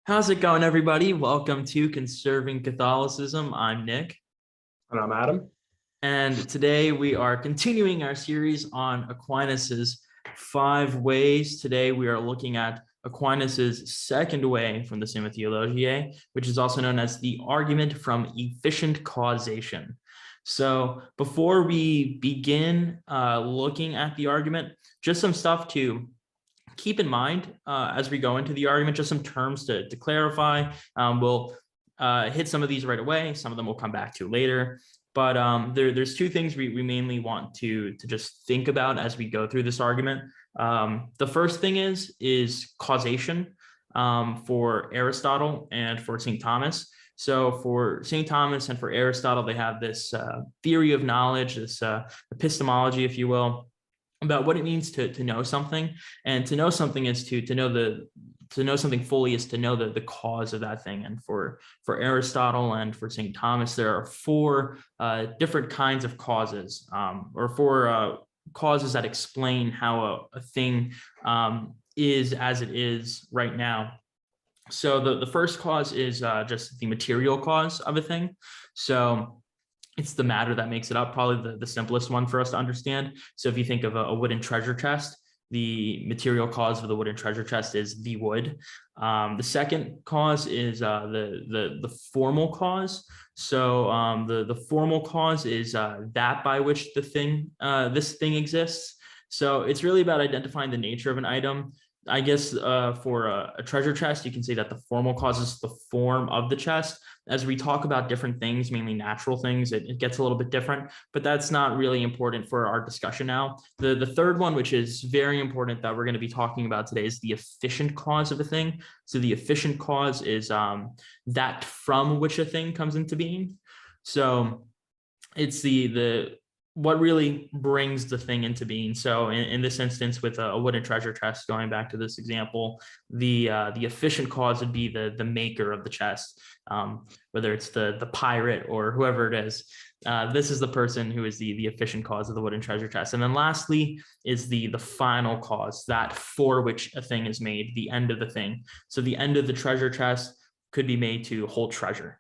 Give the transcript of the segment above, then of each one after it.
How's it going, everybody? Welcome to Conserving Catholicism. I'm Nick. And I'm Adam. And today we are continuing our series on Aquinas's 5 ways. Today we are looking at Aquinas's second way from the Summa Theologiae, which is also known as the argument from efficient causation. So before we begin looking at the argument, just some stuff to keep in mind as we go into the argument, just some terms to clarify. We'll hit some of these right away. Some of them we'll come back to later. But there's two things we mainly want to just think about as we go through this argument. The first thing is causation for Aristotle and for St. Thomas. So for St. Thomas and for Aristotle, they have this theory of knowledge, this epistemology, if you will, about what it means to know something. And to know something is to know something fully is to know the cause of that thing. And for Aristotle and for St. Thomas, there are 4 different kinds of causes, or 4 causes that explain how a thing is as it is right now. So the first cause is just the material cause of a thing. So it's the matter that makes it up, probably the simplest one for us to understand. So if you think of a wooden treasure chest, the material cause of the wooden treasure chest is the wood. The second cause is the formal cause. So the formal cause is that by which the thing, this thing exists. So it's really about identifying the nature of an item. I guess for a treasure chest, you can say that the formal cause is the form of the chest. As we talk about different things, mainly natural things, it gets a little bit different, but that's not really important for our discussion now. The third one, which is very important that we're going to be talking about today, is the efficient cause of a thing. So the efficient cause is that from which a thing comes into being. So it's the what really brings the thing into being. So in this instance, with a wooden treasure chest, going back to this example, the efficient cause would be the maker of the chest, whether it's the pirate or whoever it is. This is the person who is the efficient cause of the wooden treasure chest. And then lastly is the final cause, that for which a thing is made, the end of the thing. So the end of the treasure chest could be made to hold treasure.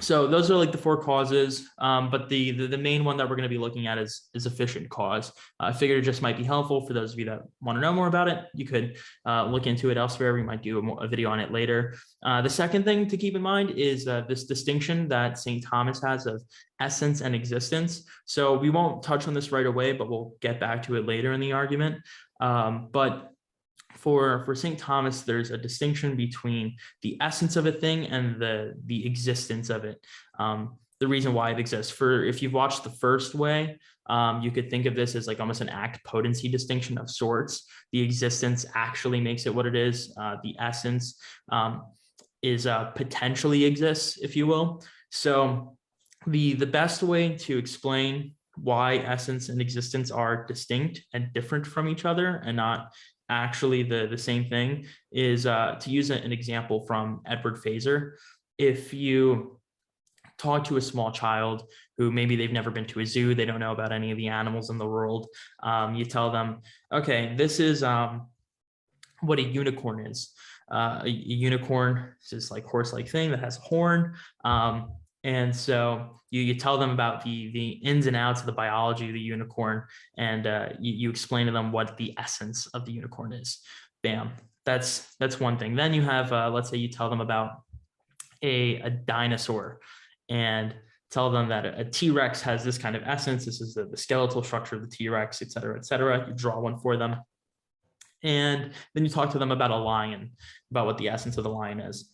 So those are like the 4 causes, but the main one that we're going to be looking at is efficient cause. I figured it just might be helpful for those of you that want to know more about it. You could look into it elsewhere. We might do a video on it later. The second thing to keep in mind is this distinction that St. Thomas has of essence and existence. So we won't touch on this right away, but we'll get back to it later in the argument. But for St. Thomas, there's a distinction between the essence of a thing and the existence of it, the reason why it exists. If you've watched the first way, you could think of this as like almost an act potency distinction of sorts. The existence actually makes it what it is. The essence is potentially exists, if you will. So the best way to explain why essence and existence are distinct and different from each other and not actually the same thing is to use an example from Edward Feser. If you talk to a small child who maybe they've never been to a zoo, they don't know about any of the animals in the world, you tell them, okay, this is what a unicorn is. A unicorn is this like horse-like thing that has a horn. And so you tell them about the ins and outs of the biology of the unicorn, and you explain to them what the essence of the unicorn is. Bam, that's one thing. Then you have, let's say you tell them about a dinosaur and tell them that a T-Rex has this kind of essence. This is the skeletal structure of the T-Rex, et cetera, et cetera. You draw one for them. And then you talk to them about a lion, about what the essence of the lion is.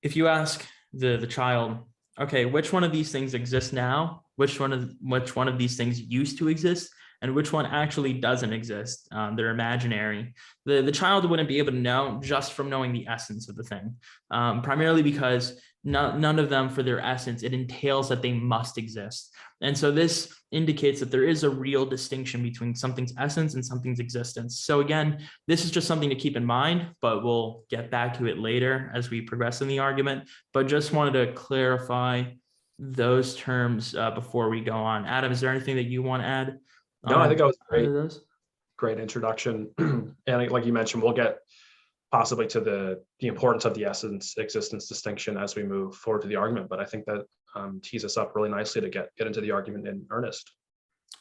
If you ask the child, okay, which one of these things exists now? Which one of these things used to exist? And which one actually doesn't exist? They're imaginary. The child wouldn't be able to know just from knowing the essence of the thing, primarily because none of them, for their essence, it entails that they must exist. And so this indicates that there is a real distinction between something's essence and something's existence. So again, this is just something to keep in mind, but we'll get back to it later as we progress in the argument. But just wanted to clarify those terms before we go on. Adam, is there anything that you want to add? No, I think that was great. Great introduction. And like you mentioned, we'll get possibly to the importance of the essence existence distinction as we move forward to the argument. But I think that tees us up really nicely to get into the argument in earnest.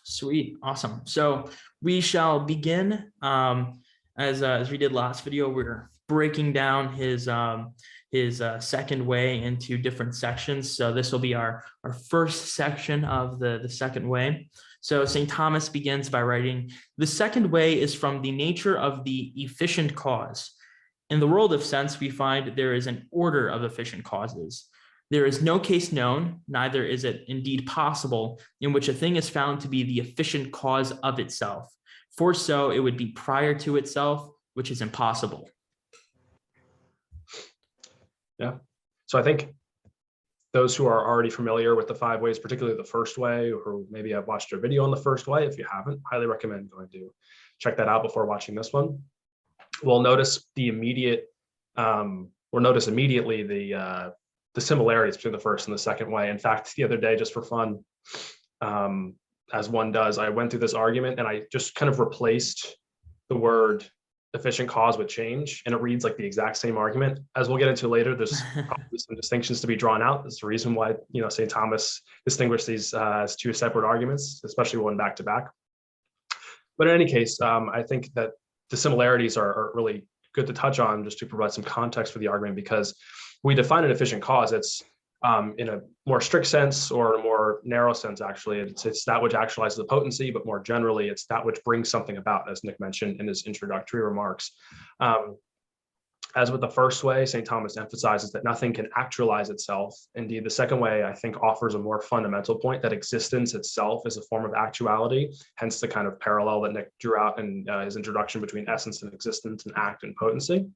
Sweet, awesome. So we shall begin. As we did last video, we're breaking down his second way into different sections. So this will be our first section of the second way. So St. Thomas begins by writing, "The second way is from the nature of the efficient cause. In the world of sense, we find there is an order of efficient causes. There is no case known, neither is it indeed possible, in which a thing is found to be the efficient cause of itself. For so it would be prior to itself, which is impossible." Yeah. So I think those who are already familiar with the 5 ways, particularly the first way, or maybe have watched a video on the first way, if you haven't, highly recommend going to check that out before watching this one. We'll notice immediately the similarities between the first and the second way. In fact, the other day, just for fun, as one does, I went through this argument and I just kind of replaced the word efficient cause with change, and it reads like the exact same argument. As we'll get into later, there's probably some distinctions to be drawn out. That's the reason why, St. Thomas distinguished these as 2 separate arguments, especially one back to back. But in any case, I think that the similarities are really good to touch on, just to provide some context for the argument, because we define an efficient cause. It's in a more strict sense, or a more narrow sense, actually. It's that which actualizes the potency, but more generally, it's that which brings something about, as Nick mentioned in his introductory remarks. As with the first way, St. Thomas emphasizes that nothing can actualize itself. Indeed, the second way, I think, offers a more fundamental point, that existence itself is a form of actuality, hence the kind of parallel that Nick drew out in his introduction between essence and existence, and act and potency.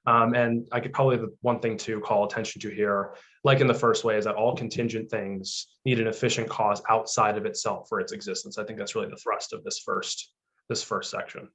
And I could probably, the one thing to call attention to here, like in the first way, is that all contingent things need an efficient cause outside of itself for its existence. I think that's really the thrust of this first section.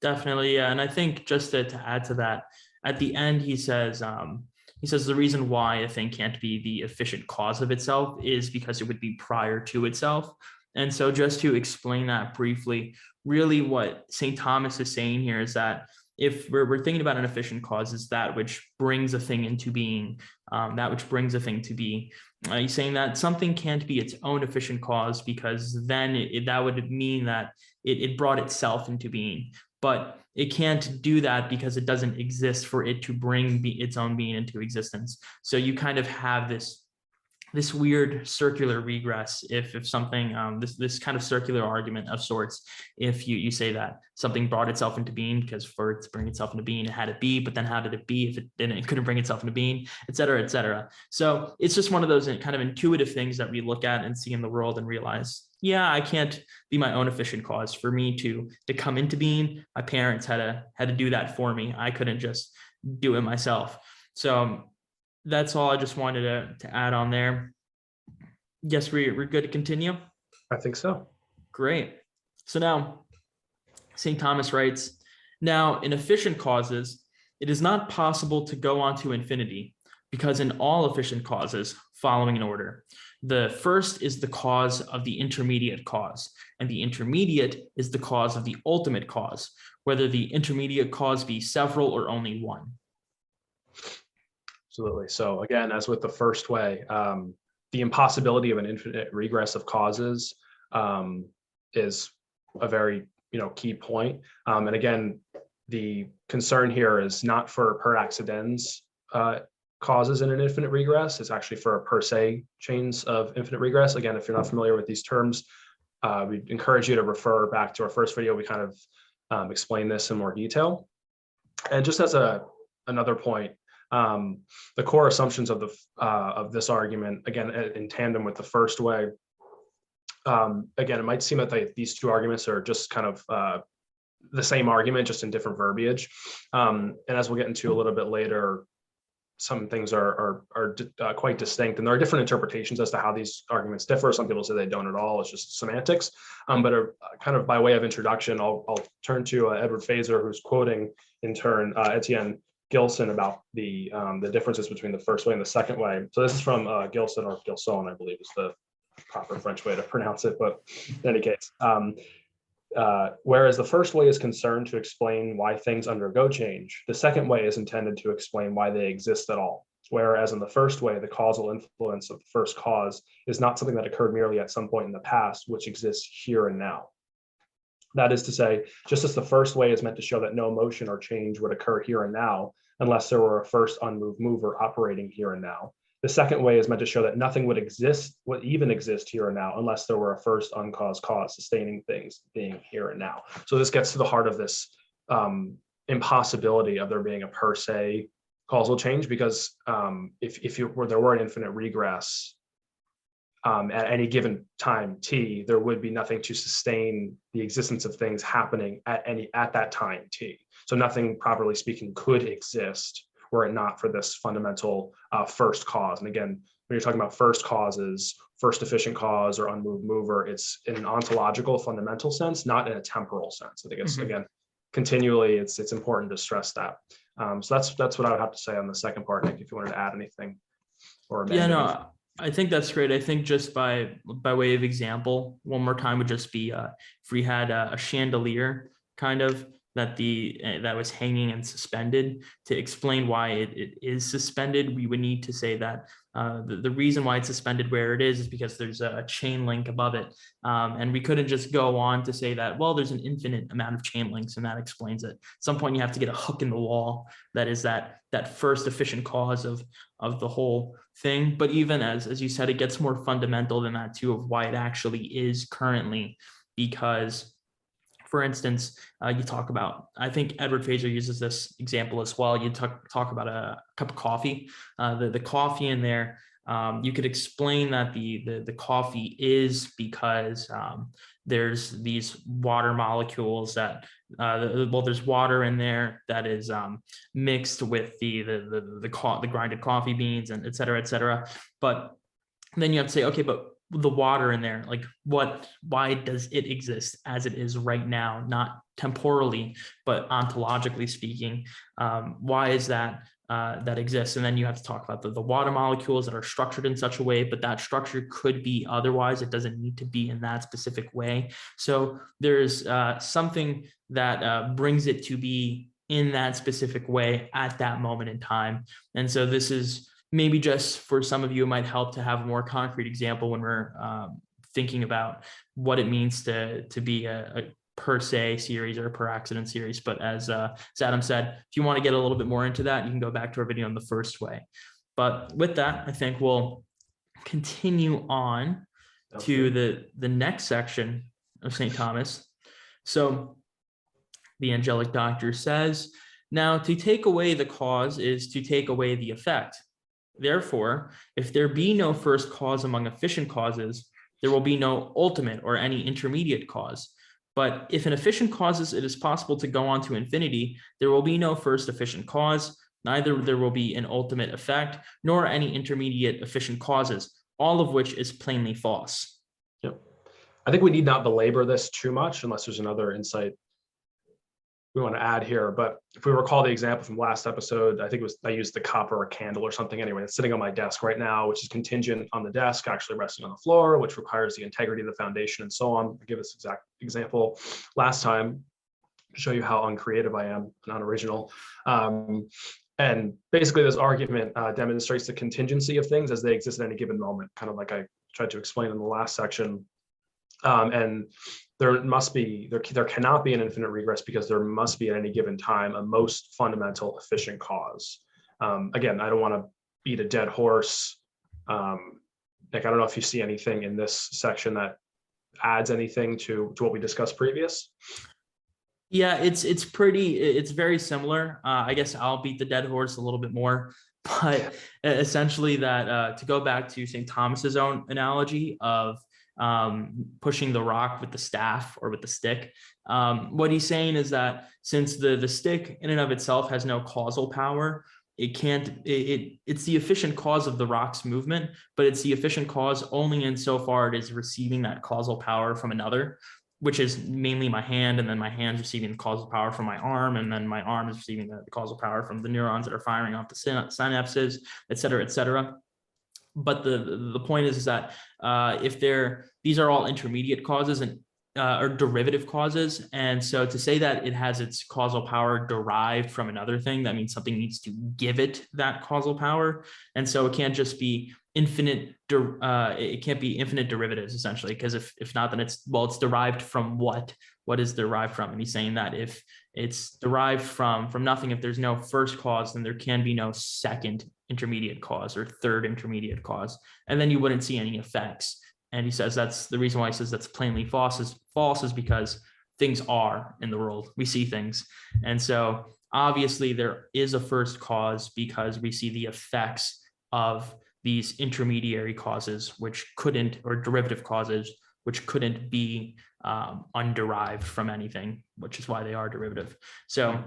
Definitely, yeah. And I think just to add to that, at the end, he says the reason why a thing can't be the efficient cause of itself is because it would be prior to itself. And so just to explain that briefly, really what St. Thomas is saying here is that if we're thinking about an efficient cause, is that which brings a thing into being, that which brings a thing to be. He's saying that something can't be its own efficient cause, because then that would mean that it brought itself into being. But it can't do that because it doesn't exist for it to bring its own being into existence. So you kind of have this weird circular regress if something, this kind of circular argument of sorts, if you say that something brought itself into being, because for it to bring itself into being, it had to be, but then how did it be if it didn't? It couldn't bring itself into being, et cetera, et cetera. So it's just one of those kind of intuitive things that we look at and see in the world and realize, yeah, I can't be my own efficient cause. For me to come into being, my parents had to do that for me. I couldn't just do it myself. So that's all I just wanted to add on there. Yes, we're good to continue? I think so. Great. So now, St. Thomas writes, "Now, in efficient causes, it is not possible to go on to infinity, because in all efficient causes, following an order, the first is the cause of the intermediate cause, and the intermediate is the cause of the ultimate cause, whether the intermediate cause be several or only one." Absolutely. So again, as with the first way, the impossibility of an infinite regress of causes is a very key point. And again, the concern here is not for per accidens causes in an infinite regress. It's actually for per se chains of infinite regress. Again, if you're not familiar with these terms, we encourage you to refer back to our first video. We kind of explain this in more detail. And just as another point, the core assumptions of this argument, again, in tandem with the first way, again, it might seem that these 2 arguments are just kind of the same argument, just in different verbiage. And as we'll get into a little bit later, some things are quite distinct, and there are different interpretations as to how these arguments differ. Some people say they don't at all. It's just semantics. But kind of by way of introduction, I'll turn to Edward Fazer, who's quoting in turn Etienne Gilson about the differences between the first way and the second way. So this is from Gilson, or Gilson, I believe is the proper French way to pronounce it. But in any case, Whereas the first way is concerned to explain why things undergo change, the second way is intended to explain why they exist at all. Whereas in the first way, the causal influence of the first cause is not something that occurred merely at some point in the past, which exists here and now. That is to say, just as the first way is meant to show that no motion or change would occur here and now, unless there were a first unmoved mover operating here and now, the second way is meant to show that nothing would even exist here and now, unless there were a first uncaused cause sustaining things being here and now. So this gets to the heart of this impossibility of there being a per se causal change, because if there were an infinite regress at any given time t, there would be nothing to sustain the existence of things happening at that time t. So nothing, properly speaking, could exist were it not for this fundamental first cause. And again, when you're talking about first causes, first efficient cause or unmoved mover, it's in an ontological fundamental sense, not in a temporal sense. I think it's again, continually, it's important to stress that. So that's what I would have to say on the second part, Nick, if you wanted to add anything or amend anything. I think that's great. I think just by way of example, one more time would just be if we had a chandelier kind of that was hanging and suspended. To explain why it is suspended, we would need to say that the reason why it's suspended where it is because there's a chain link above it. And we couldn't just go on to say that, well, there's an infinite amount of chain links and that explains it. At some point you have to get a hook in the wall that is that first efficient cause of the whole thing. But even as you said, it gets more fundamental than that too, of why it actually is currently. Because for instance, you talk about, I think Edward Fraser uses this example as well. You talk about a cup of coffee, the coffee in there. You could explain that the coffee is because there's these water molecules that, there's water in there that is mixed with the grinded coffee beans and et cetera, et cetera. But then you have to say, okay, but the water in there, like why does it exist as it is right now, not temporally, but ontologically speaking? Why is that exists? And then you have to talk about the water molecules that are structured in such a way, but that structure could be otherwise. It doesn't need to be in that specific way. So there's something that brings it to be in that specific way at that moment in time. And so this is maybe just for some of you, it might help to have a more concrete example when we're thinking about what it means to be a per se series or a per accident series. But as Adam said, if you want to get a little bit more into that, you can go back to our video on the first way. But with that, I think we'll continue on to the next section of St. Thomas. So the Angelic Doctor says, now to take away the cause is to take away the effect. Therefore, if there be no first cause among efficient causes, there will be no ultimate or any intermediate cause. But if in efficient causes it is possible to go on to infinity, there will be no first efficient cause, neither there will be an ultimate effect, nor any intermediate efficient causes, all of which is plainly false. Yep. I think we need not belabor this too much unless there's another insight we want to add here. But if we recall the example from last episode, I think it was, I used the cup or a candle or something anyway. It's sitting on my desk right now, which is contingent on the desk actually resting on the floor, which requires the integrity of the foundation and so on. I gave this exact example last time to show you how uncreative I am, not original. And basically this argument demonstrates the contingency of things as they exist at any given moment, kind of like I tried to explain in the last section. And there cannot be an infinite regress because there must be at any given time a most fundamental efficient cause. Again, I don't want to beat a dead horse. Nick, I don't know if you see anything in this section that adds anything to what we discussed previous. Yeah, it's very similar. I guess I'll beat the dead horse a little bit more, but essentially that to go back to St. Thomas's own analogy of pushing the rock with the staff or with the stick. What he's saying is that since the stick in and of itself has no causal power, it's the efficient cause of the rock's movement, but it's the efficient cause only insofar it is receiving that causal power from another, which is mainly my hand, and then my hand's receiving the causal power from my arm, and then my arm is receiving the causal power from the neurons that are firing off the synapses, et cetera, et cetera. But the point is that if these are all intermediate causes, and or derivative causes. And so to say that it has its causal power derived from another thing, that means something needs to give it that causal power. And so it can't just be infinite, it can't be infinite derivatives essentially, because if not, then it's derived from what is derived from. And he's saying that if it's derived from nothing, if there's no first cause, then there can be no second intermediate cause or third intermediate cause. And then you wouldn't see any effects. And he says that's the reason why he says that's plainly false is because things are in the world. We see things. And so obviously there is a first cause because we see the effects of these intermediary causes, which couldn't, or derivative causes, which couldn't be underived from anything, which is why they are derivative. So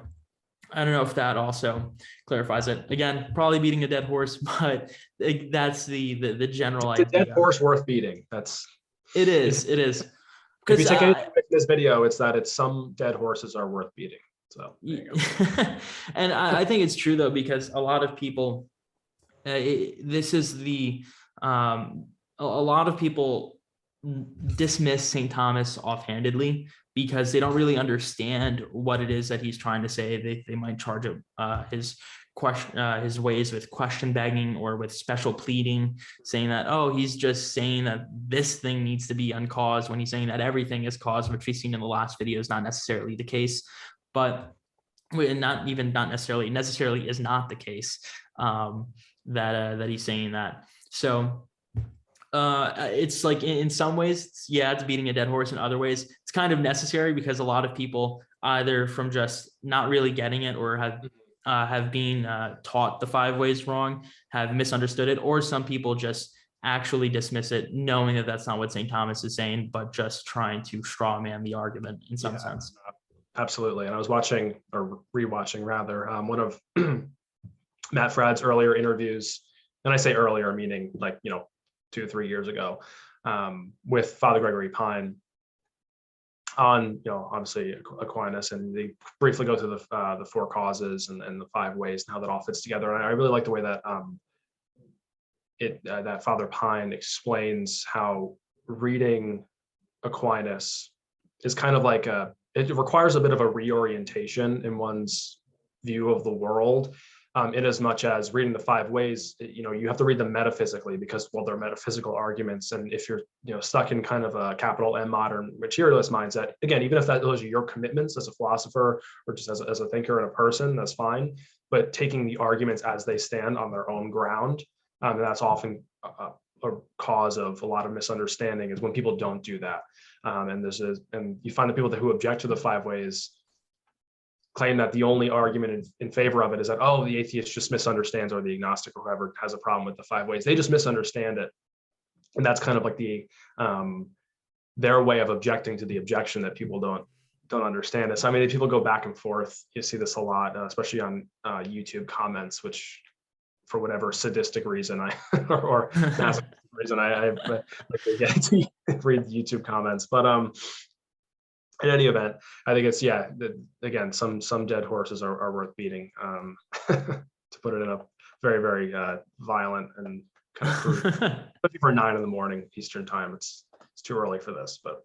I don't know if that also clarifies it. Again, probably beating a dead horse, but that's the general idea. It's a dead horse worth beating. It is. If you take anything from this video, it's that some dead horses are worth beating. So and I think it's true though, because a lot of people, this is the a lot of people dismiss St. Thomas offhandedly because they don't really understand what it is that he's trying to say. They might charge his ways with question begging or with special pleading, saying that, oh, he's just saying that this thing needs to be uncaused, when he's saying that everything is caused, which we've seen in the last video is not necessarily the case, but not necessarily is not the case, that he's saying that. So it's like in some ways, it's beating a dead horse. In other ways, it's kind of necessary because a lot of people, either from just not really getting it or have been taught the 5 ways wrong, have misunderstood it, or some people just actually dismiss it, knowing that that's not what St. Thomas is saying, but just trying to straw man the argument in some sense. Absolutely. And I was watching, or rewatching rather, one of Matt Fradd's earlier interviews, and I say earlier meaning like 2 or 3 years ago, with Father Gregory Pine on, obviously Aquinas, and they briefly go through the 4 causes and the 5 ways and how that all fits together. And I really like the way that that Father Pine explains how reading Aquinas is kind of like it requires a bit of a reorientation in one's view of the world. In as much as reading the 5 ways, you have to read them metaphysically because, well, they're metaphysical arguments. And if you're, stuck in kind of a capital M modern materialist mindset, again, even if those are your commitments as a philosopher or just as a thinker and a person, that's fine. But taking the arguments as they stand on their own ground, and that's often a cause of a lot of misunderstanding, is when people don't do that. And you find the people who object to the 5 ways claim that the only argument in favor of it is that, oh, the atheist just misunderstands, or the agnostic or whoever has a problem with the 5 ways. They just misunderstand it. And that's kind of like their way of objecting to the objection that people don't understand it. So, I mean, people go back and forth. You see this a lot, especially on YouTube comments, which for whatever sadistic reason or reason I like to get to read the YouTube comments. But in any event, I think it's, again, some dead horses are worth beating, to put it in a very, very violent and kind of crude, especially for 9 a.m. Eastern time. It's too early for this, but.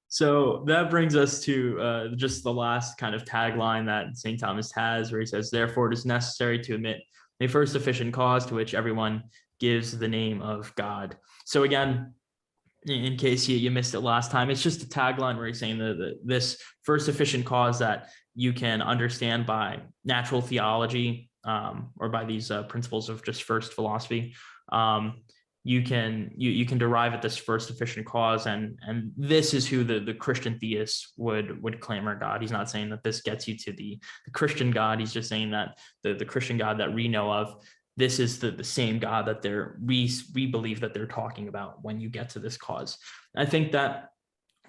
So that brings us to just the last kind of tagline that St. Thomas has, where he says, therefore, it is necessary to admit a first efficient cause to which everyone gives the name of God. So again, in case you missed it last time, it's just a tagline where he's saying that this first efficient cause that you can understand by natural theology, or by these principles of just first philosophy, you can derive at this first efficient cause, and this is who the Christian theist would claim are God. He's not saying that this gets you to the Christian God. He's just saying that the Christian God that we know of, this is the same God that we believe that they're talking about when you get to this cause. I think that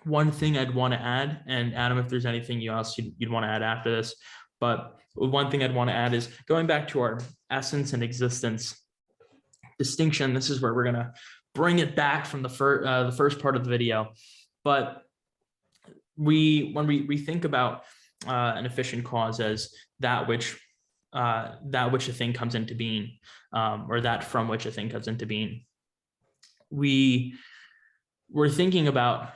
one thing I'd want to add, and Adam, if there's anything else you'd want to add after this, but one thing I'd want to add is going back to our essence and existence distinction. This is where we're going to bring it back from the first part of the video. But when we think about an efficient cause as that which a thing comes into being, or that from which a thing comes into being, we we're thinking about,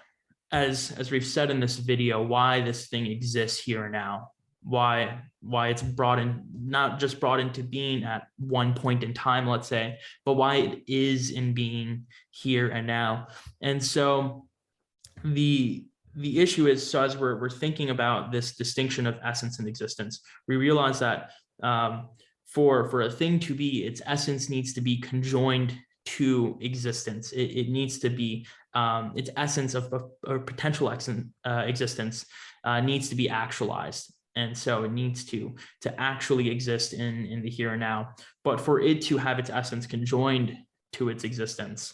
as we've said in this video, why this thing exists here and now, why it's brought in, not just brought into being at one point in time, let's say, but why it is in being here and now. And so the issue is, so as we're thinking about this distinction of essence and existence, we realize that for a thing to be, its essence needs to be conjoined to existence. It needs to be its essence of or potential existence needs to be actualized. And so it needs to actually exist in the here and now. But for it to have its essence conjoined to its existence,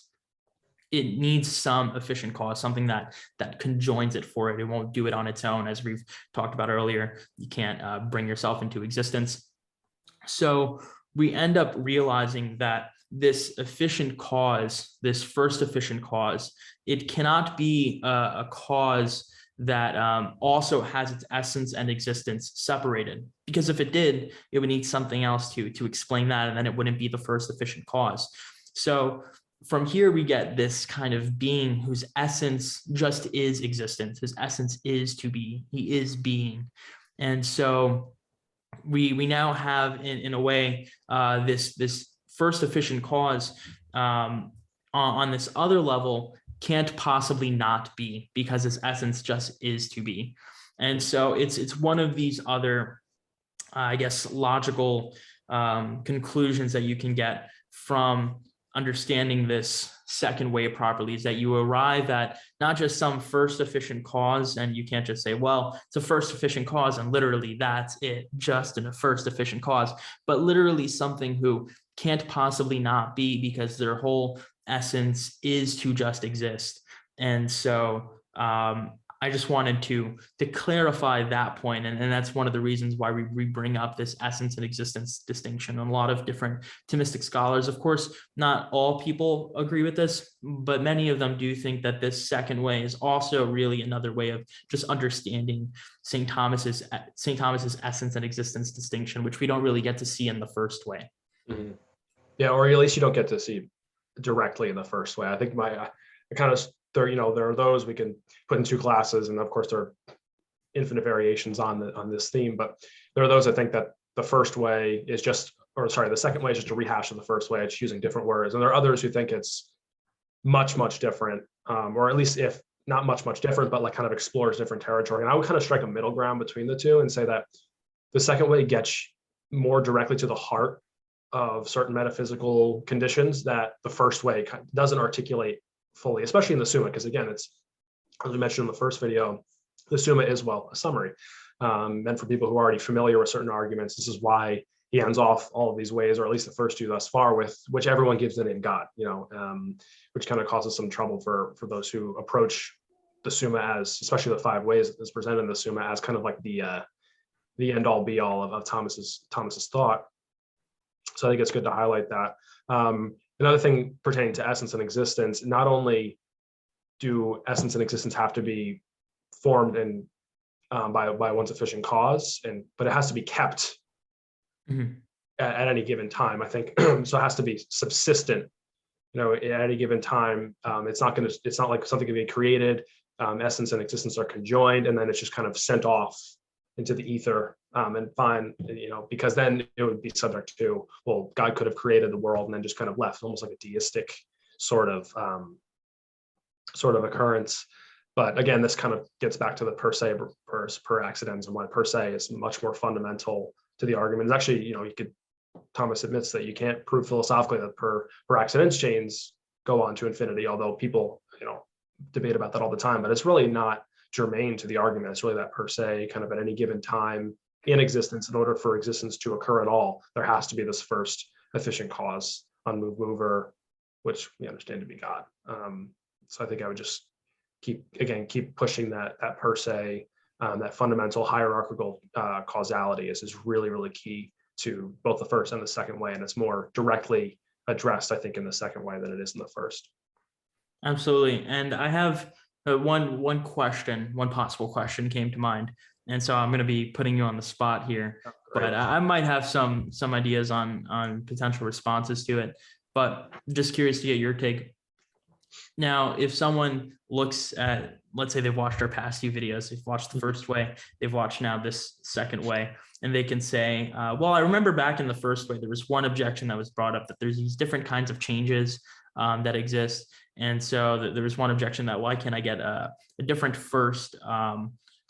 it needs some efficient cause, something that conjoins it for it. It won't do it on its own. As we've talked about earlier, you can't bring yourself into existence. So we end up realizing that this efficient cause, this first efficient cause, it cannot be a cause that also has its essence and existence separated. Because if it did, it would need something else to explain that, and then it wouldn't be the first efficient cause. So from here, we get this kind of being whose essence just is existence. His essence is to be. He is being. And so we now have, in a way, this first efficient cause on this other level can't possibly not be, because its essence just is to be. And so it's one of these other, I guess, logical conclusions that you can get from understanding this second way properly, is that you arrive at not just some first efficient cause, and you can't just say, well, it's a first efficient cause and literally that's it, just in a first efficient cause, but literally something who can't possibly not be, because their whole essence is to just exist. And so I just wanted to clarify that point, and that's one of the reasons why we bring up this essence and existence distinction. And a lot of different Thomistic scholars, of course, not all people agree with this, but many of them do think that this second way is also really another way of just understanding St. Thomas's essence and existence distinction, which we don't really get to see in the first way. Mm-hmm. Yeah, or at least you don't get to see directly in the first way. I think I kind of, there are those we can put in two classes, and of course there are infinite variations on this theme, but there are those that think that the first way is just, or sorry, the second way is just a rehash of the first way. It's using different words. And there are others who think it's much different, or at least if not much different, but like kind of explores different territory. And I would kind of strike a middle ground between the two and say that the second way gets more directly to the heart of certain metaphysical conditions that the first way doesn't articulate fully, especially in the Summa, because again, it's, as we mentioned in the first video, the Summa is, well, a summary. And for people who are already familiar with certain arguments, this is why he ends off all of these ways, or at least the first two thus far, with which everyone gives the name God, which kind of causes some trouble for those who approach the Summa as, especially the 5 ways that's presented in the Summa, as kind of like the end all be all of Thomas's thought. So I think it's good to highlight that. Another thing pertaining to essence and existence, not only do essence and existence have to be formed and by one's efficient cause, but it has to be kept at any given time, I think. So it has to be subsistent, at any given time. It's not like something can be created. Essence and existence are conjoined, and then it's just kind of sent off into the ether, and fine, because then it would be subject to, well, God could have created the world and then just kind of left, almost like a deistic sort of occurrence. But again, this kind of gets back to the per se, per accidens, and why per se is much more fundamental to the argument. It's actually, Thomas admits that you can't prove philosophically that per accidens chains go on to infinity, although people, debate about that all the time, but it's really not germane to the argument. It's really that per se, kind of at any given time in existence, in order for existence to occur at all, there has to be this first efficient cause, unmoved mover, which we understand to be God. So I think I would just keep pushing that per se, that fundamental hierarchical causality is really key to both the first and the second way, and it's more directly addressed, I think, in the second way than it is in the first. Absolutely. And I have one possible question came to mind. And so I'm going to be putting you on the spot here, but I might have some ideas on potential responses to it, but just curious to get your take. Now, if someone looks at, let's say they've watched our past few videos, they've watched the first way, they've watched now this second way, and they can say, well, I remember back in the first way, there was one objection that was brought up that there's these different kinds of changes that exist. And so there was one objection that why can't I get a different first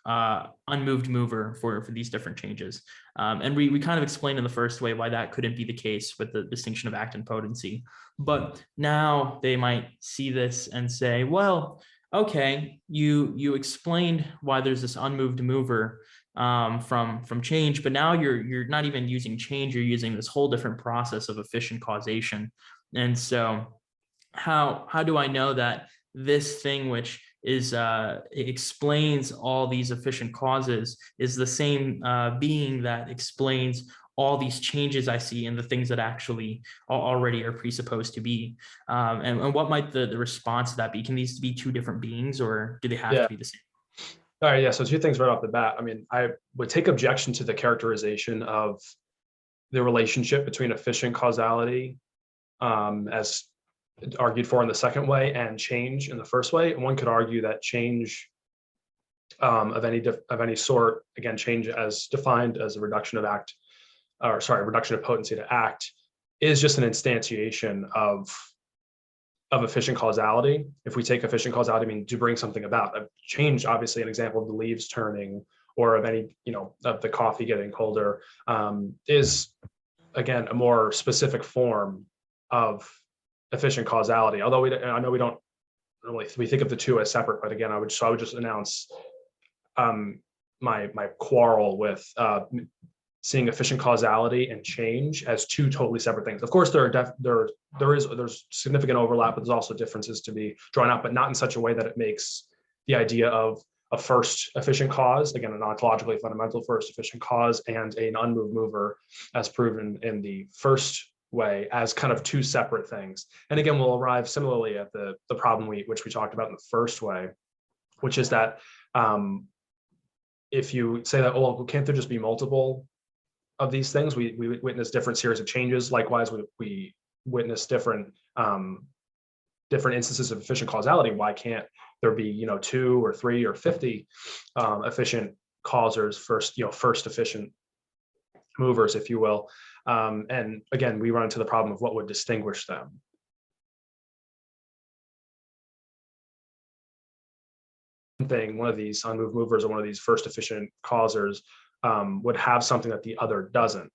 unmoved mover for these different changes. And we kind of explained in the first way why that couldn't be the case with the distinction of act and potency. But now they might see this and say, well, okay, you explained why there's this unmoved mover from change, but now you're not even using change, you're using this whole different process of efficient causation. And so how do I know that this thing which is explains all these efficient causes is the same being that explains all these changes I see in the things that actually already are presupposed to be? And what might the response to that be? Can these be two different beings, or do they have to be the same? All right, yeah, so two things right off the bat. I mean, I would take objection to the characterization of the relationship between efficient causality as argued for in the second way and change in the first way. And one could argue that change of any sort, again, change as defined as a reduction of potency to act, is just an instantiation of efficient causality. If we take efficient causality, I mean, to bring something about. A change, obviously, an example of the leaves turning or of any, of the coffee getting colder, is, again, a more specific form of efficient causality. Although I know we don't really, we think of the two as separate, but again, I would just announce my quarrel with seeing efficient causality and change as two totally separate things. Of course, there's significant overlap, but there's also differences to be drawn out, but not in such a way that it makes the idea of a first efficient cause, again, an ontologically fundamental first efficient cause, and an unmoved mover, as proven in the first way, as kind of two separate things. And again, we'll arrive similarly at the problem which we talked about in the first way, which is that if you say that, oh, well, can't there just be multiple of these things? We witness different series of changes. Likewise, we witness different instances of efficient causality. Why can't there be 2 or 3 or 50 efficient causers, first efficient movers, if you will? And again, we run into the problem of what would distinguish them. One of these unmoved movers or one of these first efficient causers would have something that the other doesn't,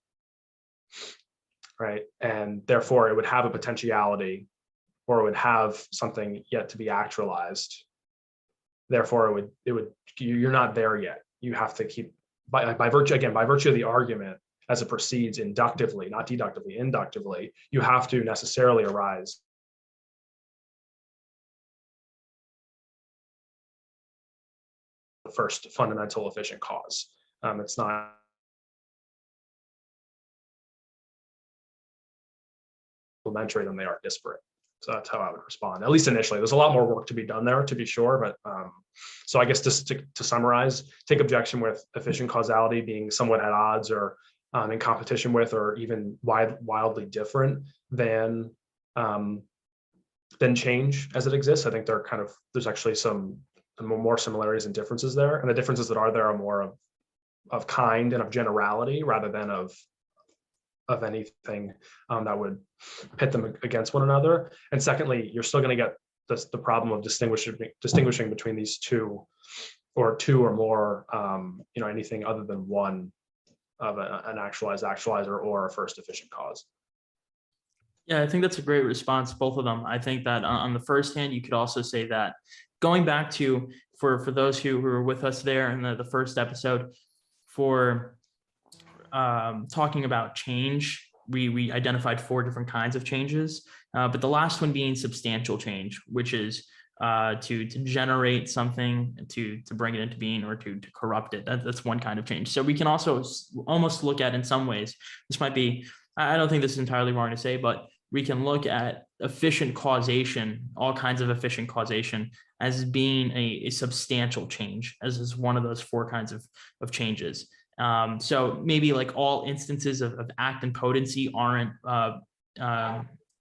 right? And therefore it would have a potentiality, or it would have something yet to be actualized. Therefore you're not there yet. You have to keep, by virtue of the argument as it proceeds inductively, not deductively, inductively, you have to necessarily arise the first fundamental efficient cause. It's not complementary, then they are disparate. So that's how I would respond, at least initially. There's a lot more work to be done there, to be sure, but so I guess just to summarize, take objection with efficient causality being somewhat at odds or in competition with, or even wildly different than change as it exists. I think there's actually some more similarities and differences there, and the differences that are there are more of kind and of generality rather than of anything that would pit them against one another. And secondly, you're still going to get the problem of distinguishing between these two or more, anything other than one of an actualized actualizer or a first efficient cause. Yeah, I think that's a great response, both of them. I think that on the first hand, you could also say that going back to, for those who were with us there in the first episode, for talking about change, we identified 4 different kinds of changes, but the last one being substantial change, which is to generate something, to bring it into being, or to corrupt it. That's one kind of change. So we can also almost look at, in some ways, this might be, I don't think this is entirely wrong to say, but we can look at efficient causation, all kinds of efficient causation, as being a substantial change, as is one of those 4 kinds of changes. So maybe like all instances of act and potency aren't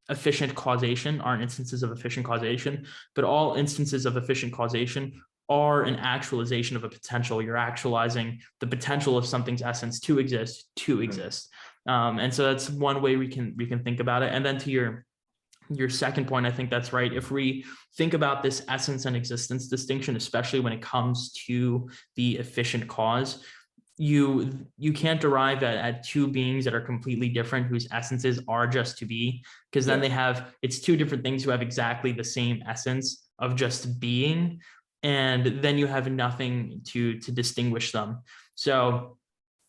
efficient causation aren't instances of efficient causation, but all instances of efficient causation are an actualization of a potential. You're actualizing the potential of something's essence to exist. And so that's one way we can think about it. And then to your second point, I think that's right. If we think about this essence and existence distinction, especially when it comes to the efficient cause, you can't derive at two beings that are completely different, whose essences are just to be, because then it's two different things who have exactly the same essence of just being, and then you have nothing to distinguish them. So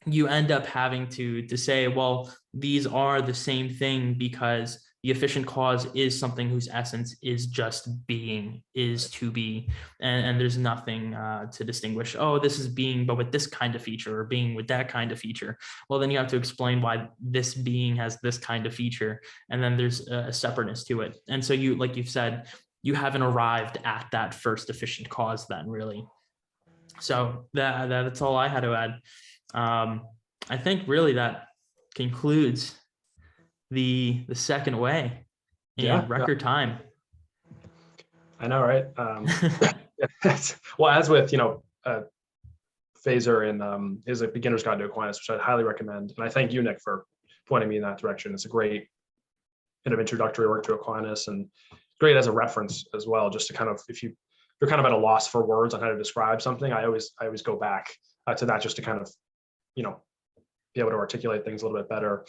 you end up having to say, well, these are the same thing because the efficient cause is something whose essence is just being, is to be, and there's nothing to distinguish. Oh, this is being, but with this kind of feature, or being with that kind of feature. Well, then you have to explain why this being has this kind of feature, and then there's a separateness to it. And so you, like you've said, you haven't arrived at that first efficient cause then, really. So that's all I had to add. I think really that concludes the second way in record time. I know, right? Well, as with, Phaser and is a beginner's guide to Aquinas, which I highly recommend. And I thank you, Nick, for pointing me in that direction. It's a great kind of introductory work to Aquinas, and great as a reference as well, just to kind of, if you're kind of at a loss for words on how to describe something, I always go back to that, just to kind of, be able to articulate things a little bit better.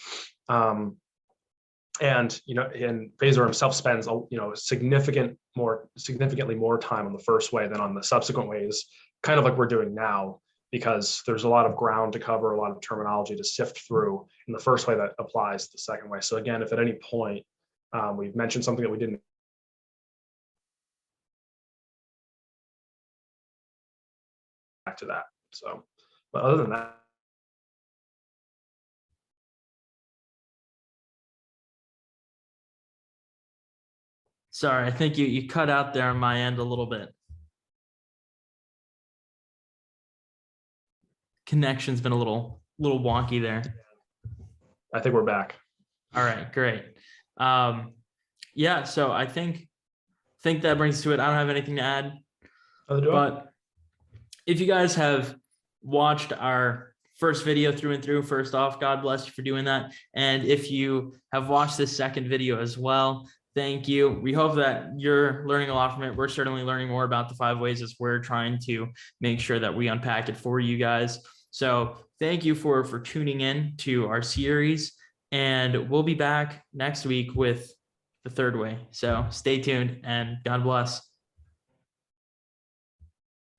And Phaser himself spends significantly more time on the first way than on the subsequent ways, kind of like we're doing now, because there's a lot of ground to cover, a lot of terminology to sift through in the first way that applies to the second way. So again, if at any point we've mentioned something that we didn't, back to that. So, but other than that, sorry, I think you cut out there on my end a little bit. Connection's been a little wonky there. I think we're back. All right, great. Yeah, so I think that brings us to it. I don't have anything to add, but if you guys have watched our first video through and through, first off, God bless you for doing that. And if you have watched this second video as well, thank you. We hope that you're learning a lot from it. We're certainly learning more about the 5 ways as we're trying to make sure that we unpack it for you guys. So thank you for tuning in to our series, and we'll be back next week with the 3rd way. So stay tuned, and God bless.